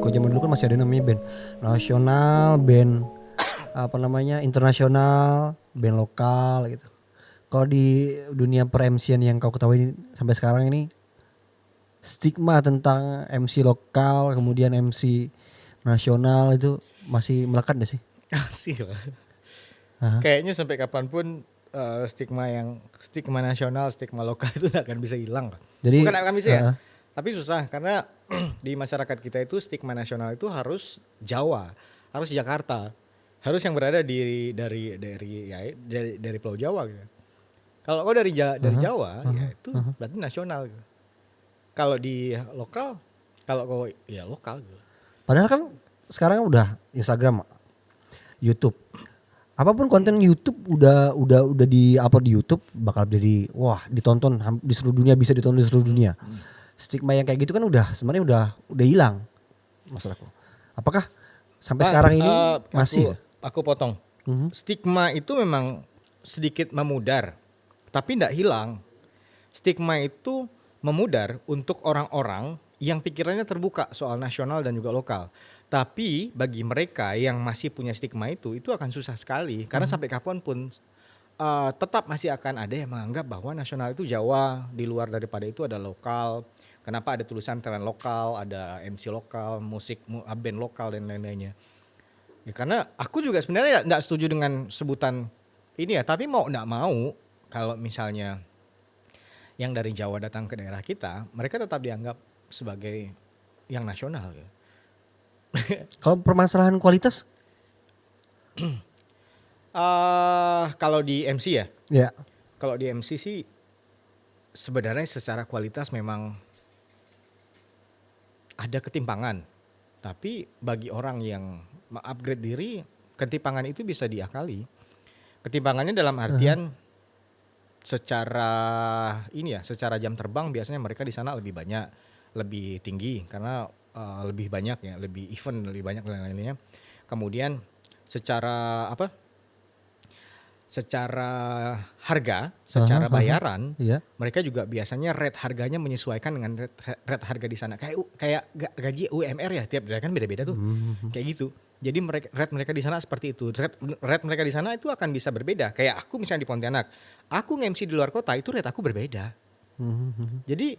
Kalau zaman dulu kan masih ada namanya band nasional, band apa namanya internasional, band lokal gitu. Kalau di dunia per MC-an yang kau ketahui sampai sekarang ini stigma tentang MC lokal kemudian MC nasional itu masih melekat gak sih? Asih lah. Aha. Kayaknya sampai kapanpun stigma nasional, stigma lokal itu nggak akan bisa hilang. Jadi Bukan nggak akan bisa ya, tapi susah karena di masyarakat kita itu stigma nasional itu harus Jawa, harus Jakarta, harus yang berada dari Pulau Jawa gitu. Kalau kau dari Jawa, ya itu berarti nasional gitu. Kalau di lokal, kalau kau ya lokal gitu. padahal kan sekarang udah Instagram, YouTube. Apapun konten YouTube udah di-upload di YouTube bakal jadi wah ditonton di seluruh dunia, bisa ditonton di seluruh dunia. Stigma yang kayak gitu kan sebenarnya udah hilang masalahku. Apakah sampai sekarang ini masih? Aku potong. Stigma itu memang sedikit memudar, tapi tidak hilang. Stigma itu memudar untuk orang-orang yang pikirannya terbuka soal nasional dan juga lokal. Tapi bagi mereka yang masih punya stigma itu akan susah sekali. Karena sampai kapanpun tetap masih akan ada yang menganggap bahwa nasional itu Jawa, di luar daripada itu ada lokal. Kenapa ada tulisan talent lokal, ada MC lokal, musik band lokal dan lain-lainnya. Ya, karena aku juga sebenarnya nggak setuju dengan sebutan ini ya. Tapi mau nggak mau kalau misalnya yang dari Jawa datang ke daerah kita, mereka tetap dianggap sebagai yang nasional. Ya. Kalau permasalahan kualitas? Kalau di MC ya? Ya. Kalau di MC sih sebenarnya secara kualitas memang ada ketimpangan. Tapi bagi orang yang upgrade diri, ketimpangan itu bisa diakali. Ketimpangannya dalam artian secara jam terbang biasanya mereka di sana lebih banyak, lebih tinggi karena lebih banyak ya, lebih event, lebih banyak dan lain-lainnya. Kemudian secara harga, secara bayaran, mereka juga biasanya rate harganya menyesuaikan dengan rate harga di sana. Kayak gaji UMR ya, tiap daerah kan beda-beda tuh. Kayak gitu. Jadi rate mereka di sana seperti itu. Rate mereka di sana itu akan bisa berbeda. Kayak aku misalnya di Pontianak, aku nge-MC di luar kota itu rate aku berbeda. Jadi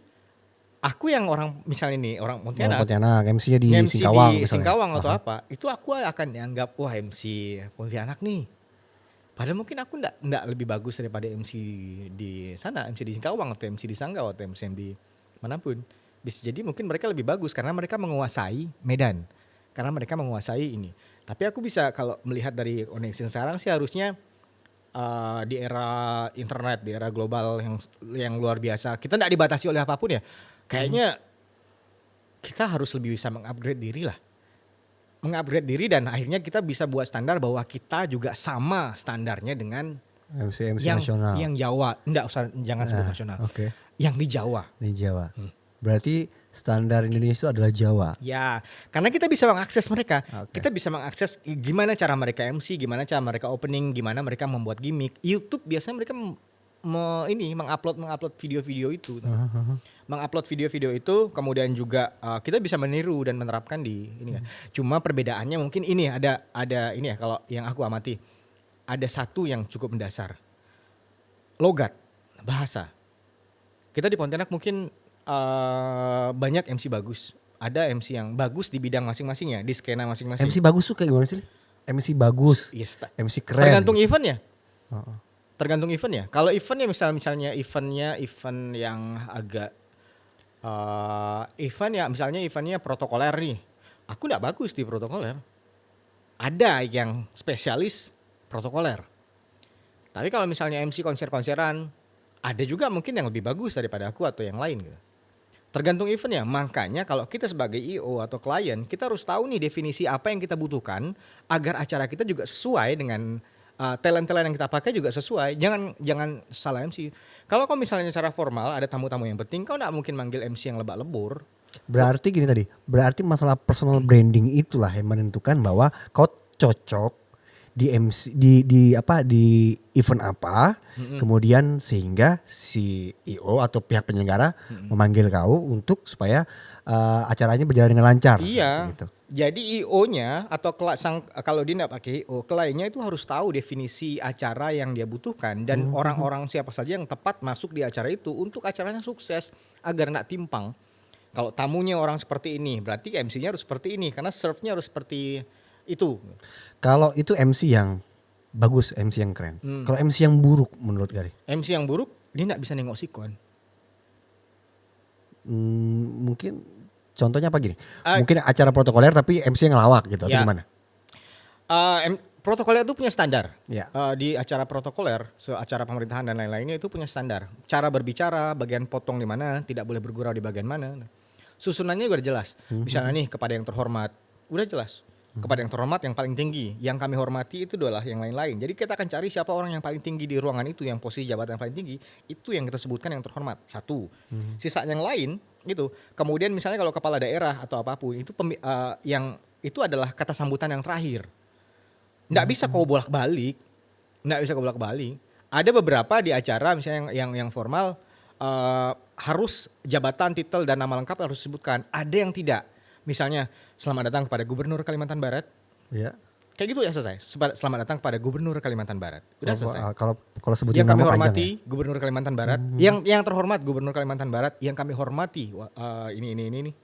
aku yang orang misalnya nih orang Pontianak, MC-nya di Singkawang atau apa, itu aku akan dianggap wah MC Pontianak nih. Padahal mungkin aku enggak lebih bagus daripada MC di sana, MC di Singkawang atau MC di Sanggau atau MC di manapun. Bisa jadi mungkin mereka lebih bagus karena mereka menguasai Medan. Karena mereka menguasai ini. Tapi aku bisa kalau melihat dari koneksi sekarang sih harusnya di era internet, di era global yang luar biasa. Kita enggak dibatasi oleh apapun ya. Kayaknya kita harus lebih bisa mengupgrade diri lah. Mengupgrade diri dan akhirnya kita bisa buat standar bahwa kita juga sama standarnya dengan MC nasional. Yang Jawa. Jangan sebut nasional. Okay. Yang di Jawa. Di Jawa. Berarti standar Indonesia itu adalah Jawa. Ya, karena kita bisa mengakses mereka. Okay. Kita bisa mengakses gimana cara mereka MC, gimana cara mereka opening, gimana mereka membuat gimmick. YouTube biasanya mereka mengupload video-video itu. Mengupload video-video itu, kemudian juga kita bisa meniru dan menerapkan di ini. Cuma perbedaannya mungkin ini ada ini ya, kalau yang aku amati ada satu yang cukup mendasar. Logat, bahasa. Kita di Pontianak mungkin banyak MC bagus. Ada MC yang bagus di bidang masing-masing ya, di skena masing-masing. MC bagus tuh kayak gimana sih? MC bagus, yes, MC keren. Tergantung eventnya. Tergantung eventnya. Kalau eventnya misalnya event yang agak eventnya protokoler nih. Aku enggak bagus di protokoler. Ada yang spesialis protokoler. Tapi kalau misalnya MC konser-konseran, ada juga mungkin yang lebih bagus daripada aku atau yang lain gitu. Tergantung eventnya. Makanya kalau kita sebagai IO atau klien, kita harus tahu nih definisi apa yang kita butuhkan agar acara kita juga sesuai dengan talent-talent yang kita pakai juga sesuai. Jangan salah MC. Kalau kau misalnya secara formal ada tamu-tamu yang penting, kau enggak mungkin manggil MC yang lebak lebur. Berarti gini tadi, berarti masalah personal branding itulah yang menentukan bahwa kau cocok di MC di event apa, kemudian sehingga si IO atau pihak penyelenggara memanggil kau untuk supaya acaranya berjalan dengan lancar. Iya. Gitu. Jadi IO-nya atau kalau dia nggak pakai IO, kliennya itu harus tahu definisi acara yang dia butuhkan dan orang-orang siapa saja yang tepat masuk di acara itu untuk acaranya sukses agar nggak timpang. Kalau tamunya orang seperti ini, berarti MC-nya harus seperti ini karena serve-nya harus seperti itu. Kalau itu MC yang bagus, MC yang keren. Kalau MC yang buruk menurut Gary? MC yang buruk dia nggak bisa nengok sikon. Mungkin contohnya apa gini? Mungkin acara protokoler tapi MC yang ngelawak gitu atau gimana? Protokoler itu punya standar. Ya. Di acara protokoler, acara pemerintahan dan lain-lainnya itu punya standar. Cara berbicara, bagian potong di mana, tidak boleh bergurau di bagian mana. Susunannya juga jelas. Misalnya nih kepada yang terhormat, udah jelas. Kepada yang terhormat yang paling tinggi, yang kami hormati itu adalah yang lain-lain. Jadi kita akan cari siapa orang yang paling tinggi di ruangan itu, yang posisi jabatan yang paling tinggi, itu yang kita sebutkan yang terhormat. Satu. Sisa yang lain gitu. Kemudian misalnya kalau kepala daerah atau apapun itu yang itu adalah kata sambutan yang terakhir. Nggak bisa kau bolak-balik. Nggak bisa kau bolak-balik. Ada beberapa di acara misalnya yang formal harus jabatan, titel dan nama lengkap harus disebutkan. Ada yang tidak. Misalnya selamat datang kepada Gubernur Kalimantan Barat. Ya. Kayak gitu ya selesai. Selamat datang kepada Gubernur Kalimantan Barat. Udah selesai. Kalau sebutin Yang kami nama hormati panjang Gubernur Kalimantan Barat. Yang terhormat Gubernur Kalimantan Barat. Yang kami hormati ini.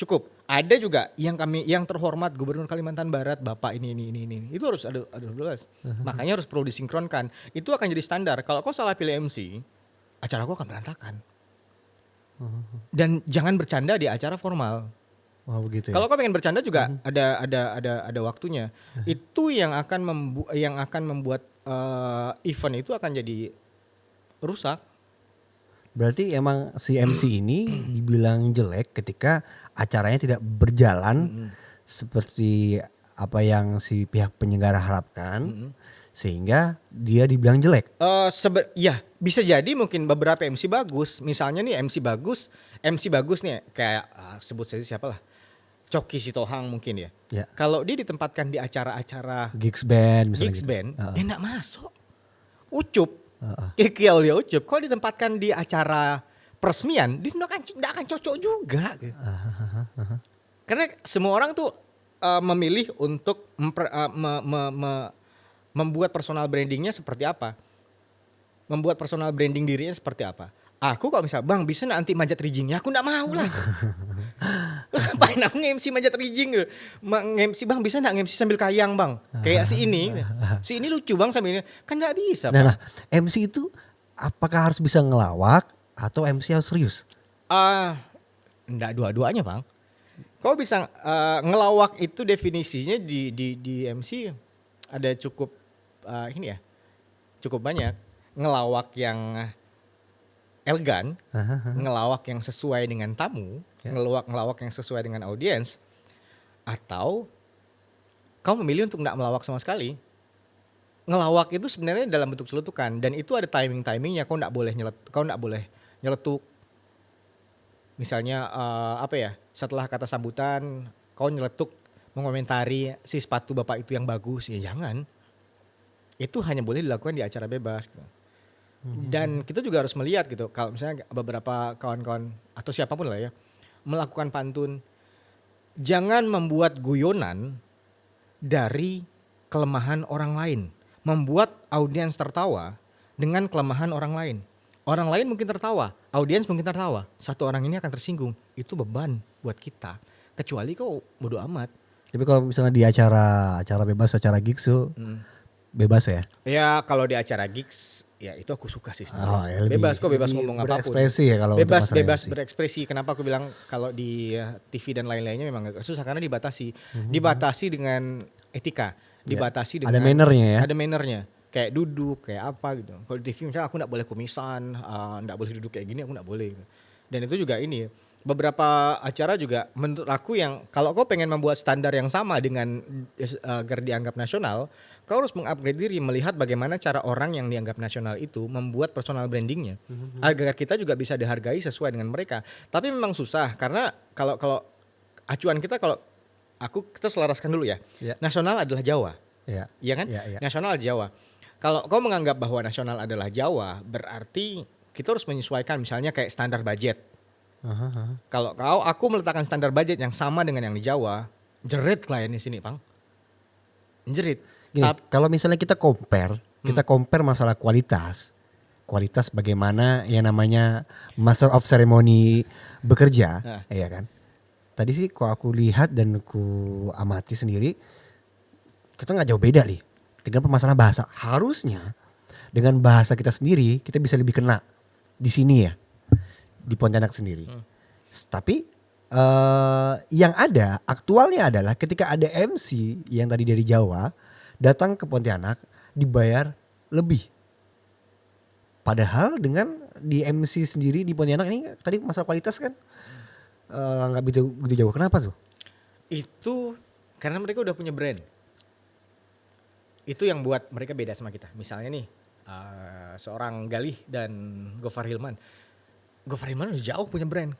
Cukup. Ada juga yang terhormat Gubernur Kalimantan Barat Bapak ini. Itu harus ada jelas. Makanya harus perlu disinkronkan. Itu akan jadi standar. Kalau kau salah pilih MC, acara kau akan berantakan. Dan jangan bercanda di acara formal. Oh begitu ya. Kalau kau pengen bercanda juga ada waktunya. Itu yang akan membuat event itu akan jadi rusak. Berarti emang si MC ini dibilang jelek ketika acaranya tidak berjalan seperti apa yang si pihak penyelenggara harapkan, sehingga dia dibilang jelek. Ya bisa jadi mungkin beberapa MC bagus. Misalnya nih MC bagus nih kayak sebut saja siapa lah. Coki Sitohang mungkin ya. Kalau dia ditempatkan di acara-acara Gigs band misalnya Gigs gitu. band, ya enggak masuk. Ucup. Kiki Aulia Ucup kalau ditempatkan di acara peresmian, dia enggak akan cocok juga. Karena semua orang tuh memilih untuk membuat personal brandingnya seperti apa. Membuat personal branding dirinya seperti apa. Aku kalau misalnya, bang bisa nggak anti manjat rijing? Ya aku nggak mau lah. Ngapain aku nge-MC manjat rijing? Nge-MC bang bisa nggak nge-MC sambil kayang bang? Kayak si ini lucu bang sambil ini. Kan nggak bisa. Nah, MC itu apakah harus bisa ngelawak atau MC harus serius? Nggak dua-duanya bang. Kau bisa ngelawak itu definisinya di MC ada cukup cukup banyak. Ngelawak yang elegan, ngelawak yang sesuai dengan tamu, ngelawak yang sesuai dengan audiens, atau kau memilih untuk nggak melawak sama sekali. Ngelawak itu sebenarnya dalam bentuk celetukan dan itu ada timingnya. Kau nggak boleh nyeletuk. Misalnya setelah kata sambutan kau nyeletuk mengomentari si sepatu bapak itu yang bagus, ya jangan. Itu hanya boleh dilakukan di acara bebas. Gitu. Dan kita juga harus melihat gitu, kalau misalnya beberapa kawan-kawan atau siapapun lah ya melakukan pantun, jangan membuat guyonan dari kelemahan orang lain, membuat audiens tertawa dengan kelemahan orang lain. Orang lain mungkin tertawa, audiens mungkin tertawa, satu orang ini akan tersinggung, itu beban buat kita. Kecuali kau bodo amat. Tapi kalau misalnya di acara bebas, acara gigs tuh bebas ya? Ya kalau di acara gigs ya itu aku suka sih sebenarnya. Bebas ngomong apapun. Berekspresi ya kalau bebas berekspresi. Kenapa aku bilang kalau di TV dan lain-lainnya memang agak susah karena dibatasi dengan etika, dibatasi dengan ada mannernya ya. Ada mannernya. Kayak duduk, kayak apa gitu. Kalau di TV misalnya aku enggak boleh kumisan, enggak boleh duduk kayak gini, aku enggak boleh. Dan itu juga ini beberapa acara juga menurut aku yang kalau kau pengen membuat standar yang sama dengan agar dianggap nasional, kau harus mengupgrade diri melihat bagaimana cara orang yang dianggap nasional itu membuat personal brandingnya agar kita juga bisa dihargai sesuai dengan mereka. Tapi memang susah karena kalau acuan kita kita selaraskan dulu ya. Nasional adalah Jawa. Iya. Iya kan? Iya, iya. Nasional Jawa. Kalau kau menganggap bahwa nasional adalah Jawa, berarti kita harus menyesuaikan misalnya kayak standar budget. Aha, aha. Kalau aku meletakkan standar budget yang sama dengan yang di Jawa, jerit klien di sini, Bang. Jerit. Gini, kalau misalnya kita compare masalah kualitas bagaimana yang namanya master of ceremony bekerja, Nah. ya kan? Tadi sih kok aku lihat dan aku amati sendiri, kita nggak jauh beda nih. Tinggal permasalahan bahasa. Harusnya dengan bahasa kita sendiri kita bisa lebih kena di sini ya, di Pontianak sendiri. Tapi yang ada aktualnya adalah ketika ada MC yang tadi dari Jawa datang ke Pontianak dibayar lebih. Padahal dengan di MC sendiri di Pontianak ini tadi masalah kualitas kan nggak begitu jauh. Kenapa tuh? Itu karena mereka udah punya brand. Itu yang buat mereka beda sama kita. Misalnya nih, seorang Galih dan Gofar Hilman. Gofar Hilman udah jauh punya brand.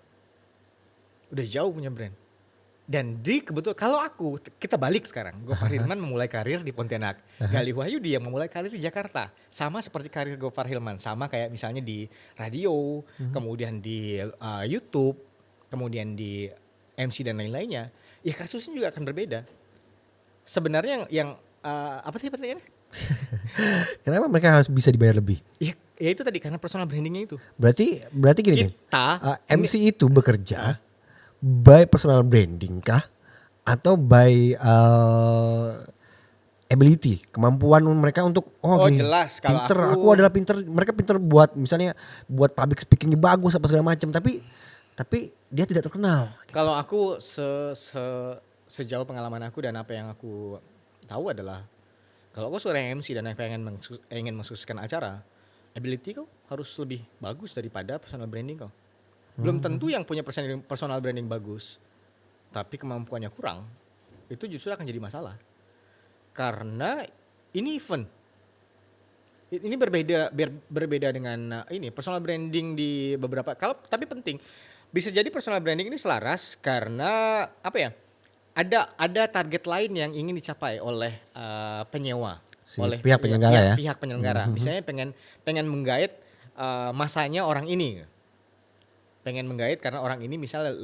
Dan kebetulan kalau kita balik sekarang. Gofar Hilman memulai karir di Pontianak. Galih Wahyudi yang memulai karir di Jakarta. Sama seperti karir Gofar Hilman. Sama kayak misalnya di radio, kemudian di YouTube, kemudian di MC dan lain-lainnya. Ya kasusnya juga akan berbeda. Sebenarnya yang apa sih pertanyaannya? Kenapa mereka harus bisa dibayar lebih? Ya itu tadi karena personal brandingnya itu. Berarti gini. MC itu bekerja by personal branding kah atau by ability, kemampuan mereka untuk gini, jelas kalau pinter, aku adalah pinter, mereka pinter buat misalnya buat public speakingnya bagus apa segala macam, tapi dia tidak terkenal. Kalau aku sejauh pengalaman aku dan apa yang aku tahu adalah kalau kau seorang MC dan ingin mensukseskan acara, ability kau harus lebih bagus daripada personal branding kau. Belum tentu yang punya personal branding bagus, tapi kemampuannya kurang, itu justru akan jadi masalah. Karena ini event. Ini berbeda dengan ini personal branding di beberapa tapi penting. Bisa jadi personal branding ini selaras karena apa ya? Ada target lain yang ingin dicapai oleh penyewa, oleh pihak penyelenggara ya. Pihak penyelenggara. Misalnya pengen menggait masanya orang ini. Pengen menggait karena orang ini misalnya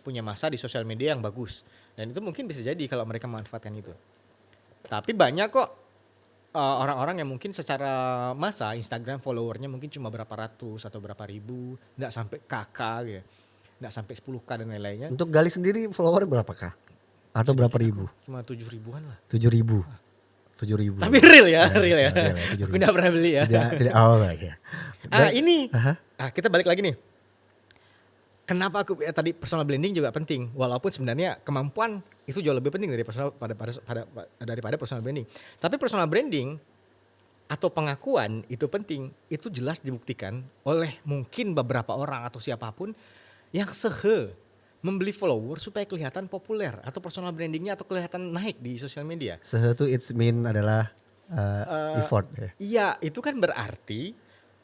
punya masa di sosial media yang bagus. Dan itu mungkin bisa jadi kalau mereka memanfaatkan itu. Tapi banyak kok orang-orang yang mungkin secara masa Instagram followernya mungkin cuma berapa ratus atau berapa ribu, nggak sampai KK gitu, nggak sampai 10K dan lain-lainnya. Untuk Galih sendiri follower berapa kah? Atau berapa ribu? Cuma 7.000-an lah. 7.000. Tapi real ya. Aku nggak pernah beli ya. Tidak awal ya. Kita balik lagi nih. Kenapa tadi personal branding juga penting, walaupun sebenarnya kemampuan itu jauh lebih penting daripada personal branding. Tapi personal branding atau pengakuan itu penting, itu jelas dibuktikan oleh mungkin beberapa orang atau siapapun yang membeli follower supaya kelihatan populer atau personal brandingnya atau kelihatan naik di sosial media. Itu it's mean adalah effort ya. Iya, itu kan berarti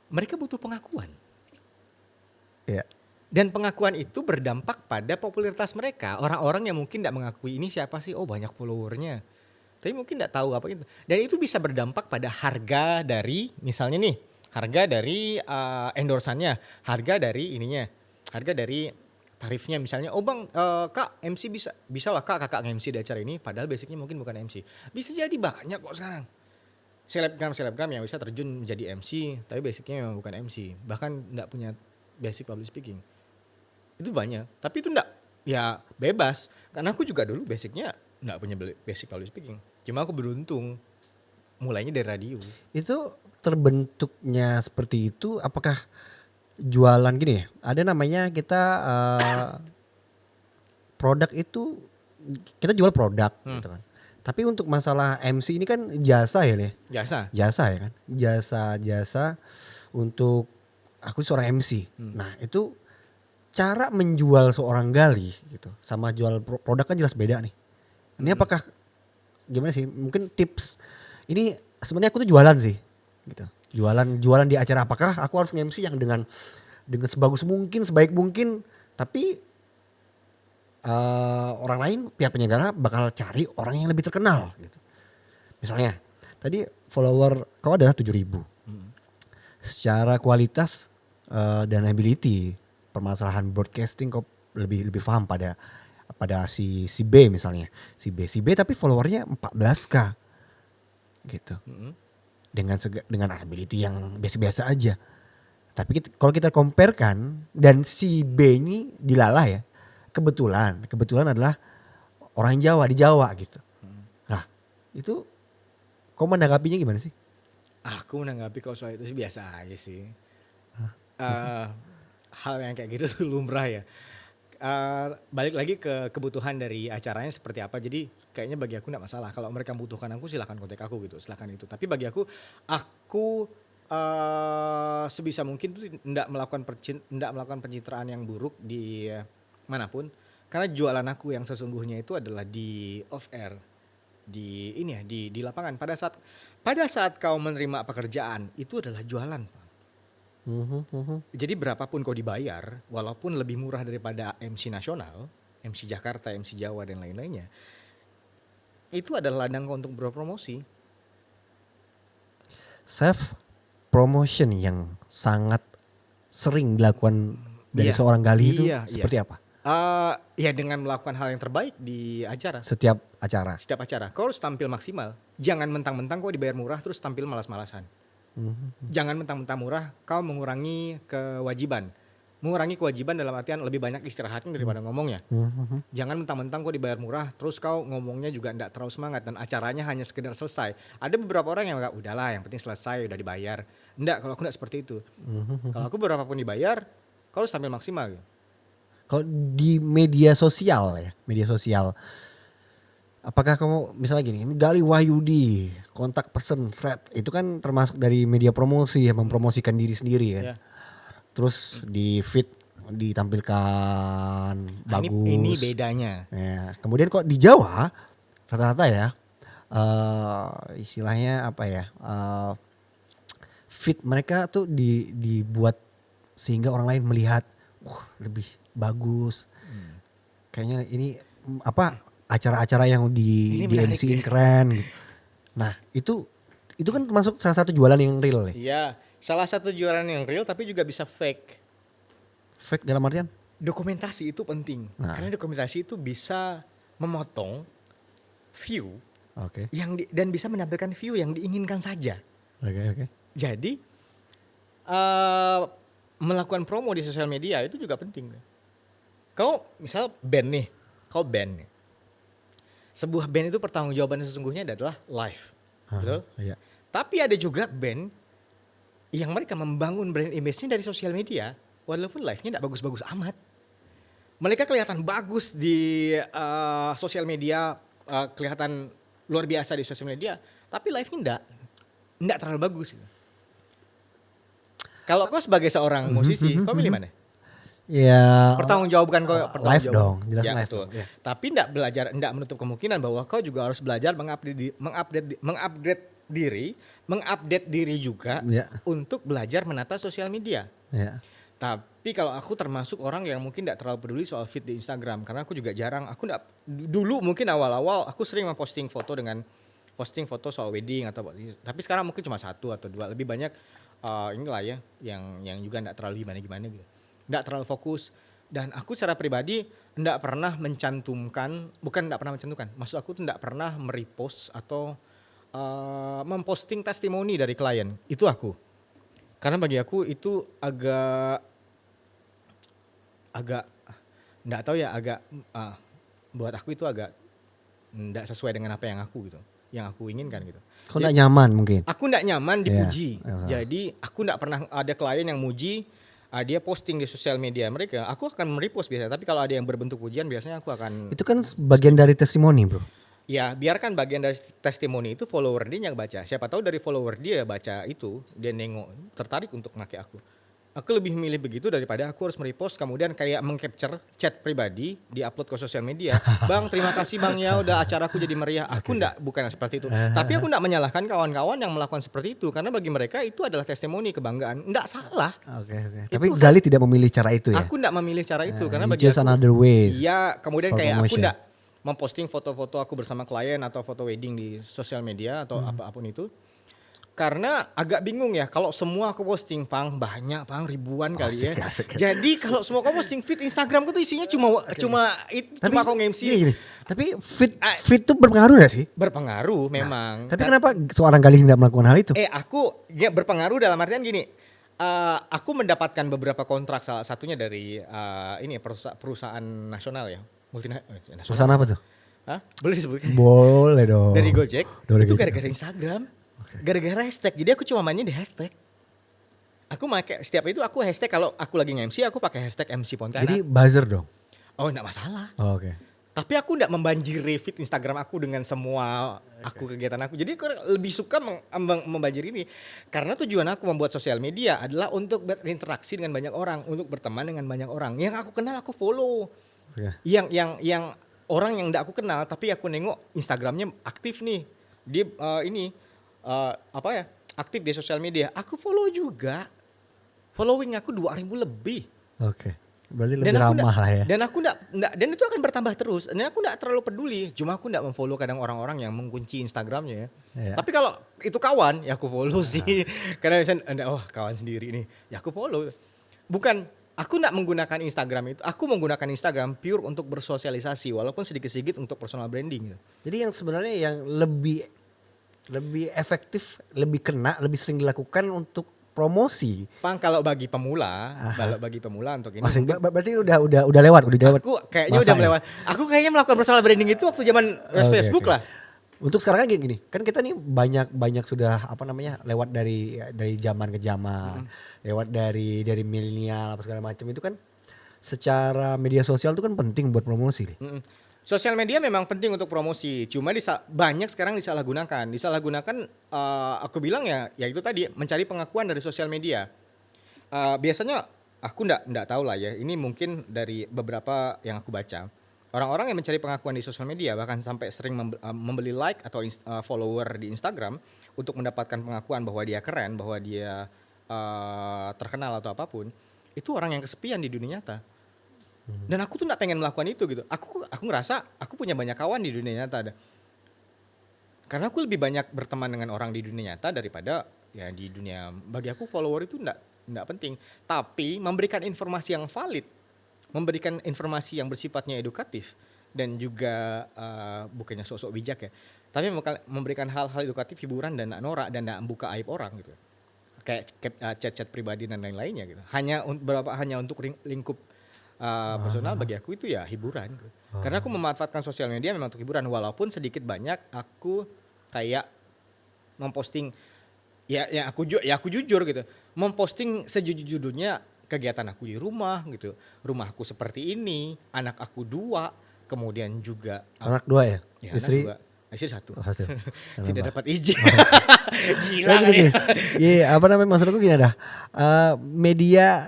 mereka butuh pengakuan. Iya. Dan pengakuan itu berdampak pada popularitas mereka. Orang-orang yang mungkin tidak mengakui ini siapa sih? Oh banyak followernya. Tapi mungkin tidak tahu apa itu. Dan itu bisa berdampak pada harga dari misalnya nih. Harga dari endorsannya. Harga dari ininya. Harga dari tarifnya misalnya. Oh bang kak MC bisa lah kak kakak MC di acara ini. Padahal basicnya mungkin bukan MC. Bisa jadi banyak kok sekarang. Selebgram yang bisa terjun menjadi MC. Tapi basicnya memang bukan MC. Bahkan tidak punya basic public speaking. Itu banyak, tapi itu enggak ya bebas. Karena aku juga dulu basicnya enggak punya basic public speaking. Cuma aku beruntung mulainya dari radio. Itu terbentuknya seperti itu apakah jualan gini ya? Ada namanya kita produk itu kita jual produk gitu kan. Tapi untuk masalah MC ini kan jasa ya nih. Jasa ya kan. Jasa untuk aku seorang MC. Nah, itu cara menjual seorang Galih gitu sama jual produk kan jelas beda nih. Ini apakah gimana sih? Mungkin tips ini sebenarnya aku tuh jualan sih gitu. Jualan di acara, apakah aku harus nge-MC yang dengan sebagus mungkin, sebaik mungkin, tapi orang lain pihak penyelenggara bakal cari orang yang lebih terkenal gitu. Misalnya tadi follower kau adalah 7.000. Secara kualitas dan ability permasalahan broadcasting kau lebih paham pada si B misalnya. Si B tapi followernya 14k gitu. Dengan ability yang biasa-biasa aja. Tapi kalau kita compare kan dan si B ini dilalah ya. Kebetulan adalah orang Jawa di Jawa gitu. Nah, itu kau menanggapinya gimana sih? Aku menanggapi kalau soal itu sih biasa aja sih. Hal yang kayak gitu tuh lumrah ya. Balik lagi ke kebutuhan dari acaranya seperti apa. Jadi kayaknya bagi aku enggak masalah. Kalau mereka membutuhkan aku silahkan kontak aku gitu. Silahkan itu. Tapi bagi aku sebisa mungkin tuh enggak melakukan pencitraan yang buruk di manapun. Karena jualan aku yang sesungguhnya itu adalah di off air. Di lapangan. Pada saat kau menerima pekerjaan itu adalah jualan. Jadi berapapun kau dibayar, walaupun lebih murah daripada MC nasional, MC Jakarta, MC Jawa dan lain-lainnya, itu adalah ladang kau untuk berpromosi. Self promotion yang sangat sering dilakukan dari Iya, seorang Galih itu iya. seperti apa? Ya dengan melakukan hal yang terbaik di acara. Setiap acara. Setiap acara, kau harus tampil maksimal. Jangan mentang-mentang kau dibayar murah terus tampil malas-malasan. Jangan mentang-mentang murah kau mengurangi kewajiban. Mengurangi kewajiban dalam artian lebih banyak istirahatnya daripada ngomongnya. Jangan mentang-mentang kau dibayar murah terus kau ngomongnya juga enggak terlalu semangat dan acaranya hanya sekedar selesai. Ada beberapa orang yang enggak, udahlah yang penting selesai udah dibayar. Enggak, kalau aku enggak seperti itu. Kalau aku berapapun dibayar, kau harus tampil maksimal. Kalau di media sosial, apakah kamu misalnya gini, ini Galih Wahyudi, kontak person thread, itu kan termasuk dari media promosi ya, mempromosikan diri sendiri kan. Ya. Terus di feed ditampilkan bagus. Ini bedanya. Ya. Kemudian kok di Jawa rata-rata ya, istilahnya apa ya, feed mereka tuh dibuat sehingga orang lain melihat, lebih bagus. Kayaknya ini apa acara-acara yang di MC-in keren gitu. Nah, itu kan termasuk salah satu jualan yang real nih. Iya, salah satu jualan yang real tapi juga bisa fake. Fake dalam artian? Dokumentasi itu penting. Karena dokumentasi itu bisa memotong view dan bisa menampilkan view yang diinginkan saja. Oke. Jadi melakukan promo di sosial media itu juga penting. Kau misal band nih. Sebuah band itu pertanggungjawaban sesungguhnya adalah live. Betul? Iya. Tapi ada juga band yang mereka membangun brand image-nya dari sosial media walaupun live-nya tidak bagus-bagus amat. Mereka kelihatan bagus di sosial media, kelihatan luar biasa di sosial media, tapi live-nya enggak terlalu bagus. Kalau kau sebagai seorang musisi, kau milih mana? Ya. Pertanggungjawabkan kau live dong, jelas ya, live. Betul. Ya. Tapi enggak menutup kemungkinan bahwa kau juga harus belajar mengupdate diri juga untuk belajar menata sosial media. Ya. Tapi kalau aku termasuk orang yang mungkin enggak terlalu peduli soal feed di Instagram karena aku juga jarang, dulu mungkin awal-awal aku sering posting foto soal wedding tapi sekarang mungkin cuma 1 atau 2, lebih banyak inilah ya yang juga enggak terlalu gimana gitu. Enggak terlalu fokus dan aku secara pribadi enggak pernah mencantumkan, maksud aku tuh enggak pernah merepost atau memposting testimoni dari klien. Itu aku. Karena bagi aku itu agak enggak tahu ya, buat aku itu agak enggak sesuai dengan apa yang aku inginkan gitu. Kau enggak nyaman mungkin? Aku enggak nyaman dipuji. Jadi aku enggak pernah ada klien yang muji, dia posting di sosial media mereka, aku akan merepost biasanya. Tapi kalau ada yang berbentuk pujian biasanya aku akan. Itu kan bagian dari testimoni, bro. Ya biarkan bagian dari testimoni itu follower dia yang baca. Siapa tahu dari follower dia baca itu, dia nengok tertarik untuk pakai aku. Aku lebih memilih begitu daripada aku harus merepost kemudian kayak mengcapture chat pribadi di-upload ke sosial media. Bang, terima kasih Bang ya udah acaraku jadi meriah. Aku bukan seperti itu. Tapi aku enggak menyalahkan kawan-kawan yang melakukan seperti itu karena bagi mereka itu adalah testimoni kebanggaan. Enggak salah. Oke. Tapi Galih tidak memilih cara itu ya. Aku enggak memilih cara itu karena bagi just aku another ways. iya, kemudian kayak aku memposting foto-foto aku bersama klien atau foto wedding di sosial media atau apapun itu. Karena agak bingung ya kalau semua aku posting, Pang, banyak, Pang, ribuan kali ya. Asik. Jadi kalau semua aku posting feed Instagramku tuh isinya cuma aku nge-MC. Gini. Tapi fit tuh berpengaruh gak sih? Berpengaruh memang. Tapi kenapa seorang Galih tidak melakukan hal itu? Aku berpengaruh dalam artian gini. Aku mendapatkan beberapa kontrak, salah satunya dari perusahaan nasional ya, multinasional. Perusahaan apa tuh? Hah? Boleh disebutkan? Boleh dong. Dari Gojek. Dari Itu Gojek. gara-gara Instagram. Gara-gara hashtag. Jadi aku cuma mainnya di hashtag. Aku pakai setiap itu aku hashtag, kalau aku lagi nge-MC aku pakai hashtag MC Pontianak. Jadi buzzer dong. Oh, enggak masalah. Oh, oke. Tapi aku enggak membanjiri feed Instagram aku dengan semua kegiatan aku. Jadi aku lebih suka membanjiri ini. Karena tujuan aku membuat sosial media adalah untuk berinteraksi dengan banyak orang, untuk berteman dengan banyak orang. Yang aku kenal aku follow. Oke. Yang orang yang enggak aku kenal tapi aku nengok Instagramnya aktif nih. Dia aktif di sosial media. Aku follow juga. Following aku 2.000 lebih. Oke. Berarti lebih ramah lah ya. Dan aku enggak, dan itu akan bertambah terus. Dan aku enggak terlalu peduli. Cuma aku enggak memfollow kadang orang-orang yang mengunci Instagramnya ya. Iya. Tapi kalau itu kawan, ya aku follow sih. Karena misalnya, kawan sendiri nih, ya aku follow. Bukan, aku enggak menggunakan Instagram itu. Aku menggunakan Instagram pure untuk bersosialisasi, walaupun sedikit-sedikit untuk personal branding. Jadi yang sebenarnya yang lebih efektif, lebih kena, lebih sering dilakukan untuk promosi. Pang, kalau bagi pemula untuk ini. Berarti udah lewat. Aku kayaknya udah melewat. Aku kayaknya melakukan personal branding itu waktu zaman Facebook lah. Untuk sekarang kan gini, kan kita nih banyak sudah lewat dari zaman ke zaman, lewat dari milenial apa segala macam itu kan, secara media sosial itu kan penting buat promosi. Sosial media memang penting untuk promosi, cuma banyak sekarang disalahgunakan. Aku bilang ya itu tadi, mencari pengakuan dari sosial media. Biasanya aku ndak tahu lah ya, ini mungkin dari beberapa yang aku baca. Orang-orang yang mencari pengakuan di sosial media bahkan sampai sering membeli like atau follower di Instagram untuk mendapatkan pengakuan bahwa dia keren, bahwa dia terkenal atau apapun. Itu orang yang kesepian di dunia nyata. Dan aku tuh gak pengen melakukan itu gitu. Aku ngerasa aku punya banyak kawan di dunia nyata. Karena aku lebih banyak berteman dengan orang di dunia nyata daripada ya di dunia. Bagi aku follower itu gak penting. Tapi memberikan informasi yang valid, memberikan informasi yang bersifatnya edukatif, dan juga bukannya sok-sok bijak ya, tapi memberikan hal-hal edukatif, hiburan, dan gak norak, dan gak membuka aib orang gitu. Kayak chat-chat pribadi dan lain-lainnya gitu. Hanya untuk lingkup personal, bagi aku itu ya hiburan. Karena aku memanfaatkan sosial media memang untuk hiburan, walaupun sedikit banyak aku kayak memposting aku jujur gitu, memposting sejujurnya kegiatan aku di rumah gitu. Rumahku seperti ini, anak aku 2, kemudian juga anak 2 ya? Istri? Istri 1. Tidak dapat izin. Gila. Iya, maksud aku gini dah.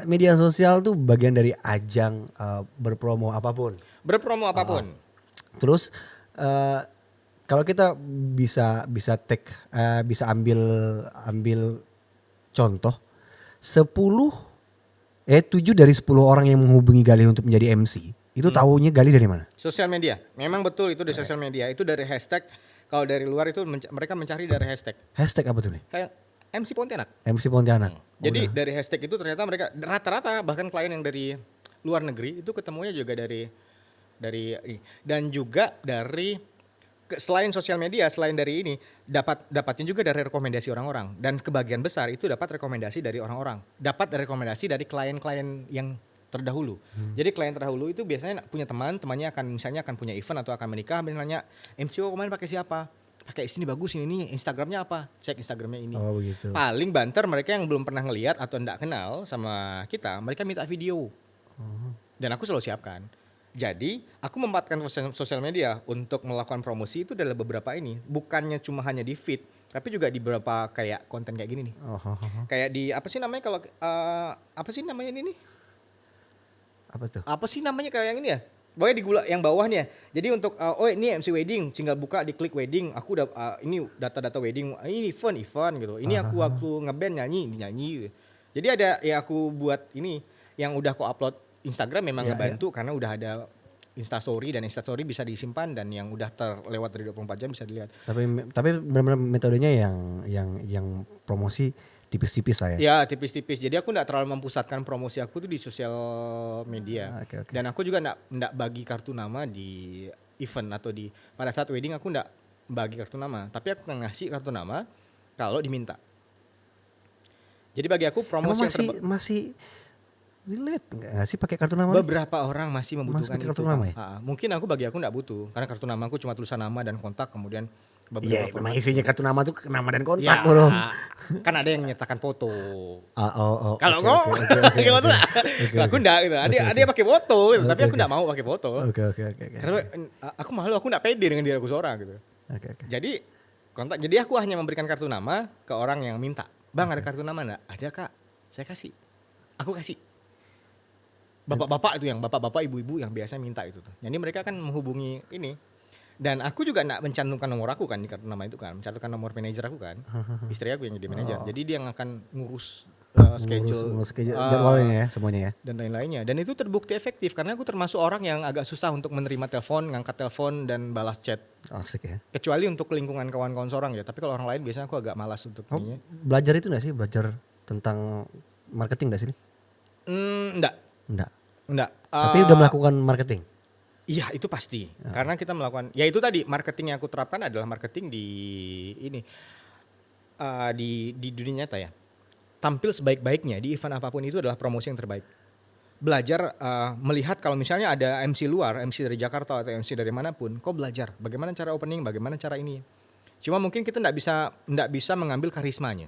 Media sosial tuh bagian dari ajang berpromo apapun. Terus kalau kita bisa ambil contoh 7 dari 10 orang yang menghubungi Galih untuk menjadi MC itu tahunya Galih dari mana? Sosial media. Memang betul itu dari sosial media. Itu dari hashtag. Kalau dari luar itu mereka mencari dari hashtag. Hashtag apa tuh nih? MC Pontianak. MC Pontianak. Jadi dari hashtag itu ternyata mereka rata-rata bahkan klien yang dari luar negeri itu ketemunya juga dari dan juga dari selain sosial media, selain dari ini dapatnya juga dari rekomendasi orang-orang, dan kebagian besar itu dapat rekomendasi dari orang-orang. Dapat rekomendasi dari klien-klien yang terdahulu. Jadi klien terdahulu itu biasanya punya temannya akan punya event atau akan menikah, dan nanya, MCO kemarin pakai siapa? Pakai ini bagus, ini Instagramnya apa? Cek Instagramnya ini. Oh begitu. Paling banter mereka yang belum pernah ngelihat atau enggak kenal sama kita, mereka minta video. Dan aku selalu siapkan. Jadi aku memanfaatkan sosial media untuk melakukan promosi itu adalah beberapa ini. Bukannya cuma hanya di feed, tapi juga di beberapa kayak konten kayak gini nih. Kayak di apa sih namanya kalau apa sih namanya ini nih? Apa tuh? Apa sih namanya kayak yang ini ya? Pokoknya di yang bawah nih ya. Jadi untuk ini MC wedding, tinggal buka diklik wedding. Aku udah ini data-data wedding. Ini event gitu. Ini aku ngeband nyanyi. Jadi ada ya aku buat ini yang udah aku upload Instagram memang ngebantu karena udah ada Instastory, dan Instastory bisa disimpan, dan yang udah terlewat dari 24 jam bisa dilihat. Tapi benar-benar metodenya yang promosi tipis-tipis lah ya. Ya tipis-tipis. Jadi aku nggak terlalu mempusatkan promosi aku tuh di sosial media. Oke. Dan aku juga nggak bagi kartu nama di event atau di pada saat wedding aku nggak bagi kartu nama. Tapi aku akan ngasih kartu nama kalau diminta. Jadi bagi aku promosi Emang masih relate nggak sih pakai kartu nama? beberapa orang masih membutuhkan pakai kartu itu. nama ya? Mungkin bagi aku nggak butuh, karena kartu nama aku cuma tulisan nama dan kontak, kemudian Iya, beberapa memang isinya kartu nama tuh nama dan kontak ya, bro. kan ada yang nyetakan foto. Kalau Oke, kok oke, pakai foto lah. oke. Aku enggak gitu. Ada yang pakai foto gitu, tapi Oke, aku enggak mau pakai foto. Oke. Karena aku malu, aku enggak pede dengan diri aku seorang gitu. Oke. Jadi aku hanya memberikan kartu nama ke orang yang minta. Bang, ada kartu nama enggak? Ada, Kak. Saya kasih. Aku kasih. Bapak-bapak itu yang bapak-bapak ibu-ibu yang biasa minta itu tuh. Jadi mereka akan menghubungi ini. Dan aku juga enggak mencantumkan nomor aku kan di kartu nama itu kan, mencantumkan nomor manajer aku kan. Istri aku yang jadi manajer. Jadi dia yang akan ngurus schedule jadwalnya ya semuanya ya. dan lain-lainnya. Dan itu terbukti efektif karena aku termasuk orang yang agak susah untuk menerima telepon, ngangkat telepon dan balas chat. Asik ya. Kecuali untuk lingkungan kawan-kawan seorang ya. Tapi kalau orang lain biasanya aku agak malas untuk ininya. Belajar itu nggak sih, belajar tentang marketing nggak sih? Enggak. Tapi udah melakukan marketing. Iya, itu pasti. Karena kita melakukan, ya itu tadi marketing yang aku terapkan adalah marketing di ini di dunia nyata ya. Tampil sebaik-baiknya di event apapun itu adalah promosi yang terbaik. Belajar melihat kalau misalnya ada MC luar, MC dari Jakarta atau MC dari manapun, kau belajar bagaimana cara opening, bagaimana cara ini. Cuma mungkin kita nggak bisa mengambil karismanya.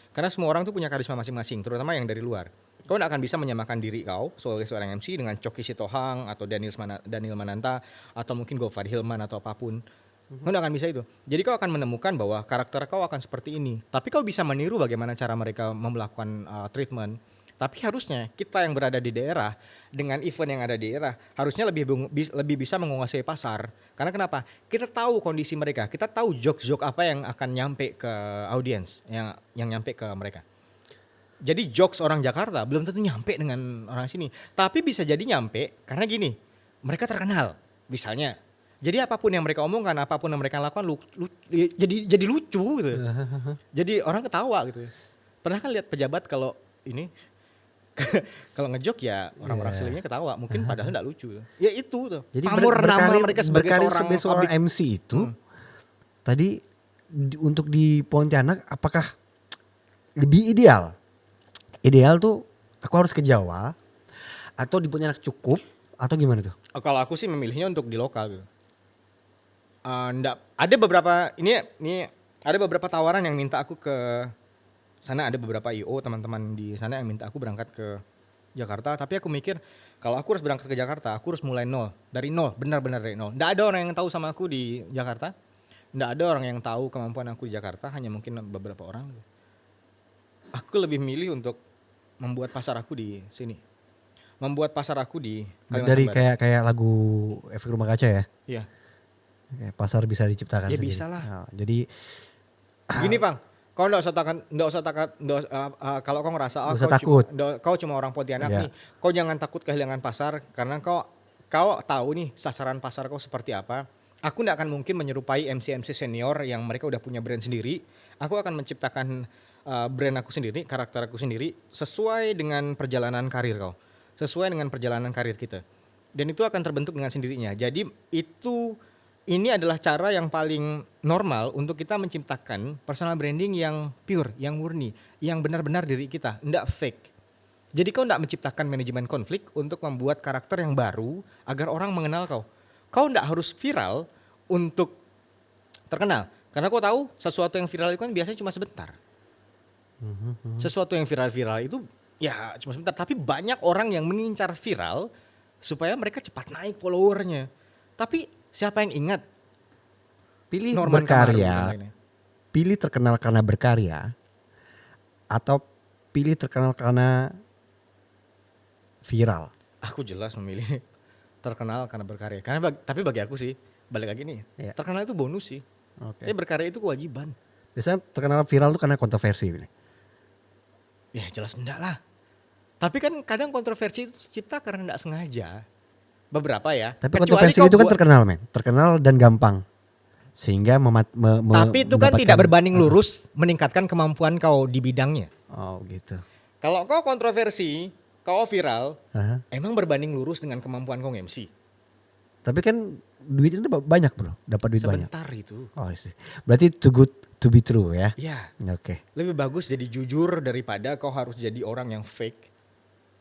Karena semua orang tuh punya karisma masing-masing, terutama yang dari luar. Kau tidak akan bisa menyamakan diri kau sebagai seorang MC dengan Coki Sitohang atau Daniel Mananta atau mungkin Gofar Hilman atau apapun. Kau tidak akan bisa itu. Jadi kau akan menemukan bahwa karakter kau akan seperti ini. Tapi kau bisa meniru bagaimana cara mereka melakukan treatment. Tapi harusnya kita yang berada di daerah dengan event yang ada di daerah harusnya lebih bisa menguasai pasar. Karena kenapa? Kita tahu kondisi mereka, kita tahu jokes-jokes apa yang akan nyampe ke audiens, yang nyampe ke mereka. Jadi jokes orang Jakarta belum tentu nyampe dengan orang sini. Tapi bisa jadi nyampe karena gini, mereka terkenal misalnya. Jadi apapun yang mereka omongkan, apapun yang mereka lakukan jadi lucu gitu. Jadi orang ketawa gitu. Pernah kan lihat pejabat kalau ini kalau ngejok ya orang-orang selingnya ketawa, mungkin padahal enggak lucu. Ya itu tuh. Jadi pamor nama mereka sebagai seorang MC itu tadi untuk di Pontianak apakah lebih ideal? Ideal tuh aku harus ke Jawa atau di Pontianak cukup atau gimana tuh? Kalau aku sih memilihnya untuk di lokal gitu. Ada beberapa ini ada beberapa tawaran yang minta aku ke sana, ada beberapa IO teman-teman di sana yang minta aku berangkat ke Jakarta, tapi aku mikir kalau aku harus berangkat ke Jakarta, aku harus mulai dari nol, benar-benar dari nol. Nggak ada orang yang tahu sama aku di Jakarta, nggak ada orang yang tahu kemampuan aku di Jakarta, hanya mungkin beberapa orang. Aku lebih milih untuk membuat pasar aku di sini, membuat pasar aku di Kalimantan dari Barat. kayak lagu Efek Rumah Kaca ya. Iya. Kayak pasar bisa diciptakan Ya sendiri. bisa lah. Nah, jadi Gini Bang, kau nggak usah takut, kalau kau ngerasa Nggak usah takut. Kau cuma orang Pontianak Iya. nih, kau jangan takut kehilangan pasar karena kau tahu nih sasaran pasar kau seperti apa. Aku nggak akan mungkin menyerupai MC senior yang mereka udah punya brand sendiri. Aku akan menciptakan brand aku sendiri, karakter aku sendiri sesuai dengan perjalanan karir kau, sesuai dengan perjalanan karir kita. Dan itu akan terbentuk dengan sendirinya. Jadi ini adalah cara yang paling normal untuk kita menciptakan personal branding yang pure, yang murni, yang benar-benar diri kita, enggak fake. Jadi kau enggak menciptakan manajemen konflik untuk membuat karakter yang baru agar orang mengenal kau. Kau enggak harus viral untuk terkenal. Karena kau tahu sesuatu yang viral itu kan biasanya cuma sebentar. Sesuatu yang viral-viral itu ya cuma sebentar. Tapi banyak orang yang mengincar viral supaya mereka cepat naik followernya. Tapi siapa yang ingat? pilih Norman berkarya, Kamaru, pilih terkenal karena berkarya, atau pilih terkenal karena viral. Aku jelas memilih terkenal karena berkarya. Tapi bagi aku sih, balik lagi nih, Iya. terkenal itu bonus sih. Oke. Tapi berkarya itu kewajiban. Biasanya terkenal viral tuh karena kontroversi. Ya jelas enggak lah. Tapi kan kadang kontroversi itu tercipta karena enggak sengaja. Beberapa ya. Tapi Kecuali kontroversi kau itu kan buat- terkenal men, terkenal dan gampang. Sehingga tapi itu kan tidak mendapatkan- berbanding lurus meningkatkan kemampuan kau di bidangnya. Oh gitu. Kalau kau kontroversi, kau viral, Aha. emang berbanding lurus dengan kemampuan kau MC. Tapi kan duitnya banyak bro, dapat duit banyak. Sebentar itu. Oh sih. Berarti too good to be true ya. Ya, Oke. lebih bagus jadi jujur daripada kau harus jadi orang yang fake.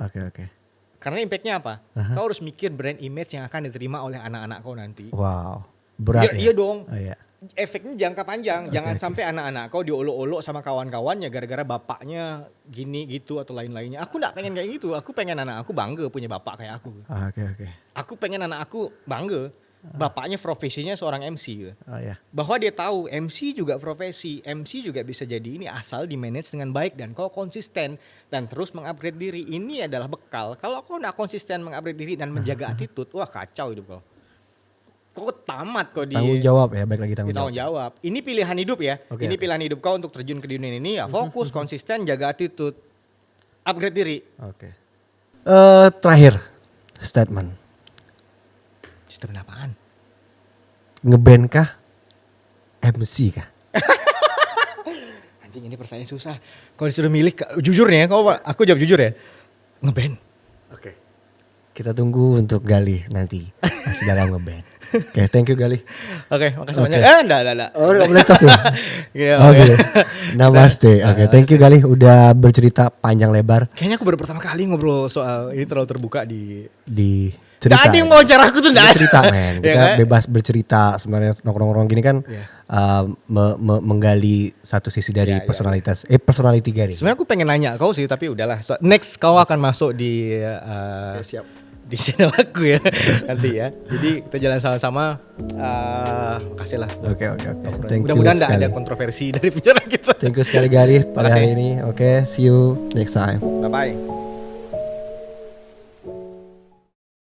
Oke. Karena impactnya apa? Kau harus mikir brand image yang akan diterima oleh anak-anak kau nanti. Wow. Berat ya. Iya dong. Oh iya. Efeknya jangka panjang. Jangan sampai anak-anak kau diolok-olok sama kawan-kawannya gara-gara bapaknya gini gitu atau lain-lainnya. Aku nggak pengen kayak gitu. Aku pengen anak aku bangga punya bapak kayak aku. Oke. Aku pengen anak aku bangga. Bapaknya profesinya seorang MC gitu. Oh iya. Bahwa dia tahu MC juga profesi, MC juga bisa jadi ini asal di manage dengan baik dan kau konsisten dan terus mengupgrade diri. Ini adalah bekal. Kalau kau nggak konsisten mengupgrade diri dan menjaga attitude, wah kacau hidup kau. Kau tamat kau di Tanggung jawab ya, baik lagi tanggung tanggung jawab. jawab. Ini pilihan hidup ya. Oke, Ini oke. pilihan hidup kau untuk terjun ke dunia ini ya. Fokus, konsisten, jaga attitude, upgrade diri. Oke. Terakhir statement. Sistem apaan? Ngeband kah? MC kah? Anjing ini pertanyaan susah. Kalau disuruh milih, jujur nih ya, aku jawab jujur ya. Ngeband. Oke. Kita tunggu untuk Galih nanti masih dalam ngeband. Oke, thank you Galih. Oke, makasih Oke. banyak. Enggak. Oh, udah boleh cos ya? Iya, Oke. Namaste. Oke, thank you Galih udah bercerita panjang lebar Kayaknya aku baru pertama kali ngobrol soal ini terlalu terbuka di. di cerita. Gak ada yang mau cara aku tuh Kita gak ada. cerita men, Ya kita kan? bebas bercerita sebenarnya nongkrong-nongkrong gini kan Iya. menggali satu sisi dari Iya, personalitas personality Galih. Sebenarnya aku pengen nanya kau sih, tapi udahlah. Next kau akan masuk di Siap. di channel aku ya nanti ya. Jadi kita jalan sama-sama. Makasih lah. Oke. Thank you Mudah-mudahan sekali. tidak ada kontroversi dari pembicaraan kita. Thank you sekali Galih pada Makasih. hari ini. Oke, see you next time. Bye bye.